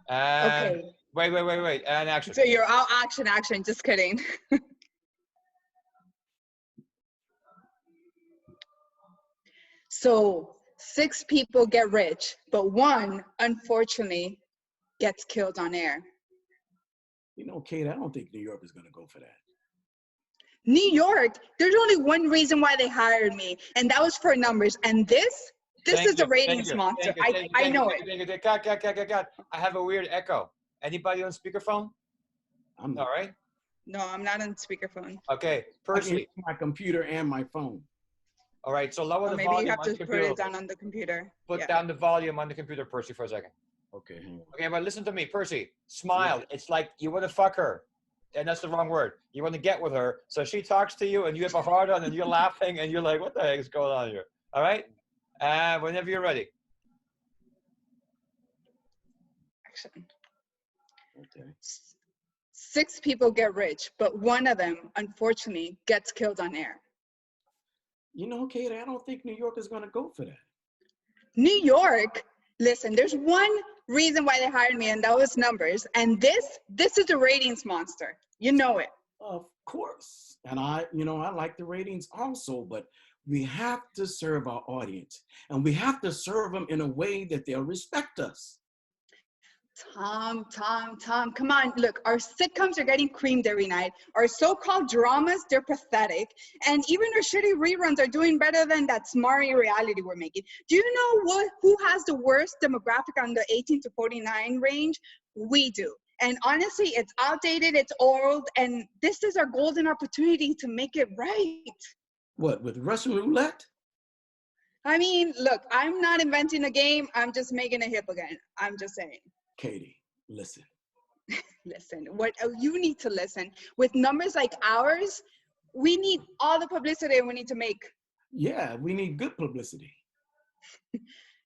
And Okay. wait. And action. So you're out. Action. Just kidding. So 6 people get rich, but one, unfortunately, gets killed on air. You know, Kate, I don't think New York is going to go for that. New York, there's only one reason why they hired me, and that was for numbers. And this is a ratings monster. I know it. Cut. I have a weird echo. Anybody on speakerphone? I'm All right. No, I'm not on speakerphone. Okay, Percy. My computer and my phone. All right, so lower the Maybe volume you have on to the put computer. it down on the computer. Put down the volume on the computer, Percy, for a second. Okay, hang on. Okay, but listen to me, Percy. Smile. Yeah. It's like you want to fuck her. And that's the wrong word. You want to get with her. So she talks to you and you have a hard on and you're laughing and you're like, what the heck is going on here? All right? Whenever you're ready. Action. Okay. 6 people get rich, but one of them, unfortunately, gets killed on air. You know, Kate, I don't think New York is going to go for that. New York, listen, there's one reason why they hired me, and that was numbers. And this is a ratings monster. You know it. Of course. And I like the ratings also, but we have to serve our audience, and we have to serve them in a way that they'll respect us. Tom, come on. Look, our sitcoms are getting creamed every night. Our so-called dramas, they're pathetic. And even our shitty reruns are doing better than that smarmy reality we're making. Do you know who has the worst demographic on the 18 to 49 range? We do. And honestly, it's outdated, it's old, and this is our golden opportunity to make it right. What, with Russian roulette? I mean, look, I'm not inventing a game. I'm just making it hip again. I'm just saying. Katie, listen. Listen, what you need to listen. With numbers like ours, we need all the publicity we need to make. Yeah, we need good publicity.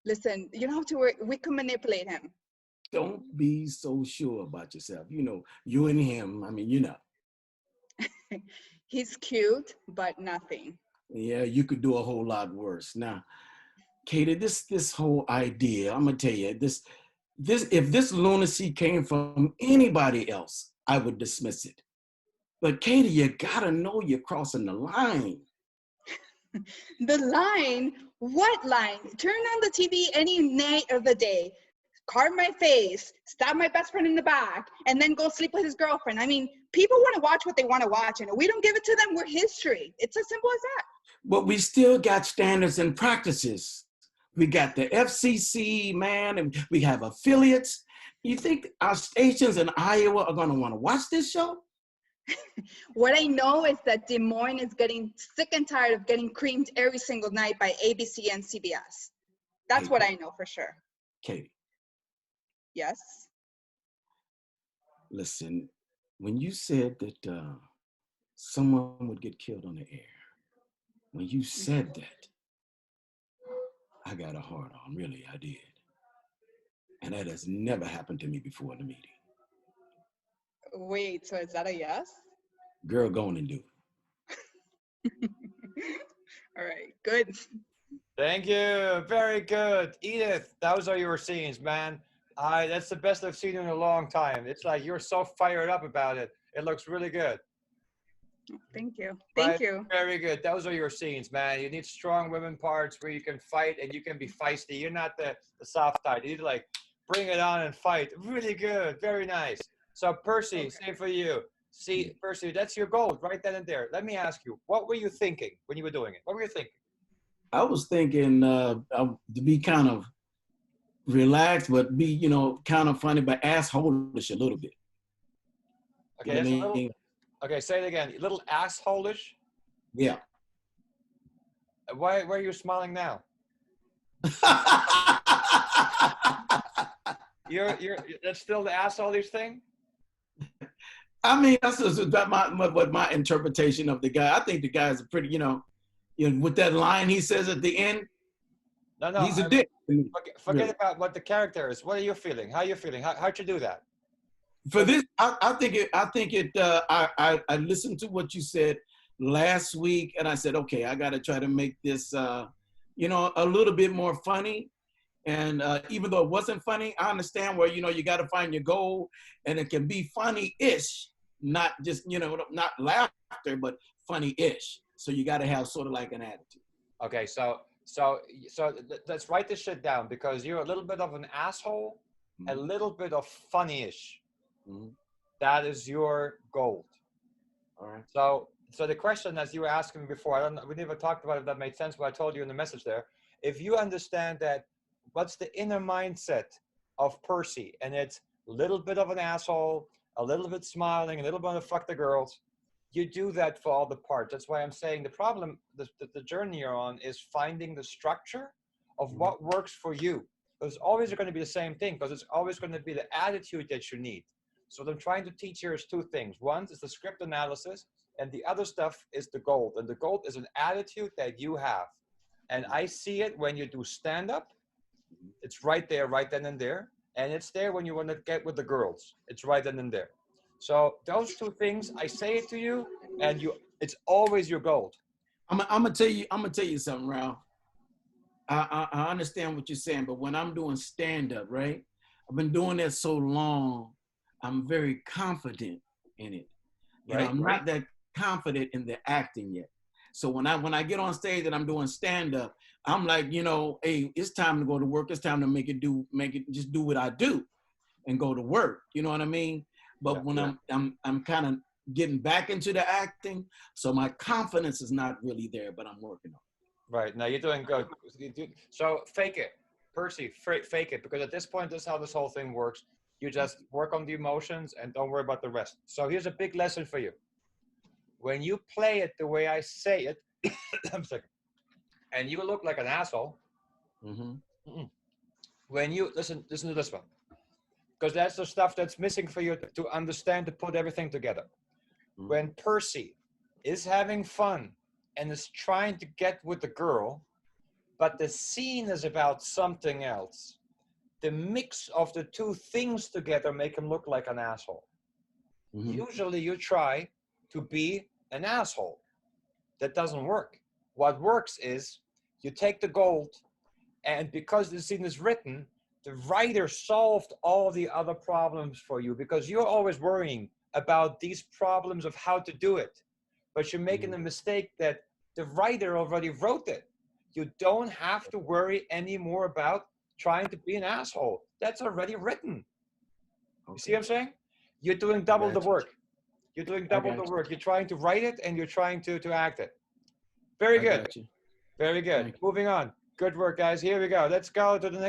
Listen, you don't have to worry. We can manipulate him. Don't be so sure about yourself. You know, you and him, I mean, you know. He's cute, but nothing. Yeah, you could do a whole lot worse. Now, Katie, this whole idea, I'm gonna tell you, if this lunacy came from anybody else, I would dismiss it. But Katie, you gotta know you're crossing the line. The line? What line? Turn on the TV any night of the day, carve my face, stab my best friend in the back, and then go sleep with his girlfriend. I mean, people want to watch what they want to watch, and if we don't give it to them, we're history. It's as simple as that. But we still got standards and practices. We got the FCC, man, and we have affiliates. You think our stations in Iowa are going to want to watch this show? What I know is that Des Moines is getting sick and tired of getting creamed every single night by ABC and CBS. That's what I know for sure. Katie. Yes? Listen, when you said that someone would get killed on the air, when you said that, I got a hard on, really, I did. And that has never happened to me before in the meeting. Wait, so is that a yes? Girl, go on and do it. All right, good. Thank you, very good. Edith, those are your scenes, man. That's the best I've seen in a long time. It's like you're so fired up about it. It looks really good. Thank you. Thank you. Very good. Those are your scenes, man. You need strong women parts where you can fight and you can be feisty. You're not the soft type. You need to like bring it on and fight. Really good. Very nice. So Percy, same for you. See, Percy, that's your goal right then and there. Let me ask you, what were you thinking when you were doing it? What were you thinking? I was thinking to be kind of relaxed, but be, you know, kind of funny, but asshole-ish a little bit. Okay, you know okay, say it again. A little asshole-ish? Yeah. Why are you smiling now? That's still the asshole-ish thing? I mean, that's what my interpretation of the guy. I think the guy is a pretty, you know, with that line he says at the end. No, he's a dick. Forget really about what the character is. What are you feeling? How are you feeling? How'd you do that? For this, I listened to what you said last week, and I said, okay, I got to try to make this, you know, a little bit more funny. And even though it wasn't funny, I understand where, you know, you got to find your goal, and it can be funny-ish, not just, you know, not laughter, but funny-ish. So you got to have sort of like an attitude. Okay, let's write this shit down, because you're a little bit of an asshole, a little bit of funny-ish. That is your gold. All right. So the question, as you were asking me before, I don't know, we never talked about it, if that made sense, but I told you in the message there. If you understand that, what's the inner mindset of Percy, and it's a little bit of an asshole, a little bit smiling, a little bit of fuck the girls, you do that for all the parts. That's why I'm saying the problem, the journey you're on, is finding the structure of what works for you. It's always going to be the same thing, because it's always going to be the attitude that you need. So what I'm trying to teach here is two things. One is the script analysis, and the other stuff is the gold. And the gold is an attitude that you have. And I see it when you do stand-up. It's right there, right then and there. And it's there when you want to get with the girls. It's right then and there. So those two things, I say it to you, and it's always your gold. I'm gonna tell you something, Ralph. I understand what you're saying, but when I'm doing stand-up, right? I've been doing that so long, I'm very confident in it. You know, I'm not that confident in the acting yet. So when I get on stage and I'm doing stand-up, I'm like, you know, hey, it's time to go to work. It's time to just do what I do and go to work. You know what I mean? But when I'm kind of getting back into the acting, so my confidence is not really there, but I'm working on it. Right. Now you're doing good. So fake it. Percy, fake it. Because at this point, this is how this whole thing works. You just work on the emotions and don't worry about the rest. So here's a big lesson for you. When you play it the way I say it, I'm sorry, and you look like an asshole, when you, listen to this one. Because that's the stuff that's missing for you to understand, to put everything together. When Percy is having fun and is trying to get with the girl, but the scene is about something else, the mix of the two things together make him look like an asshole. Usually you try to be an asshole. That doesn't work. What works is you take the gold, and because the scene is written, the writer solved all the other problems for you, because you're always worrying about these problems of how to do it. But you're making the mistake that the writer already wrote it. You don't have to worry anymore about trying to be an asshole. That's already written. You see what I'm saying? You're doing double the work. You're doing double the work. You're trying to write it, and you're trying to act it. Very good. Very good. Moving on. Good work, guys. Here we go. Let's go to the next.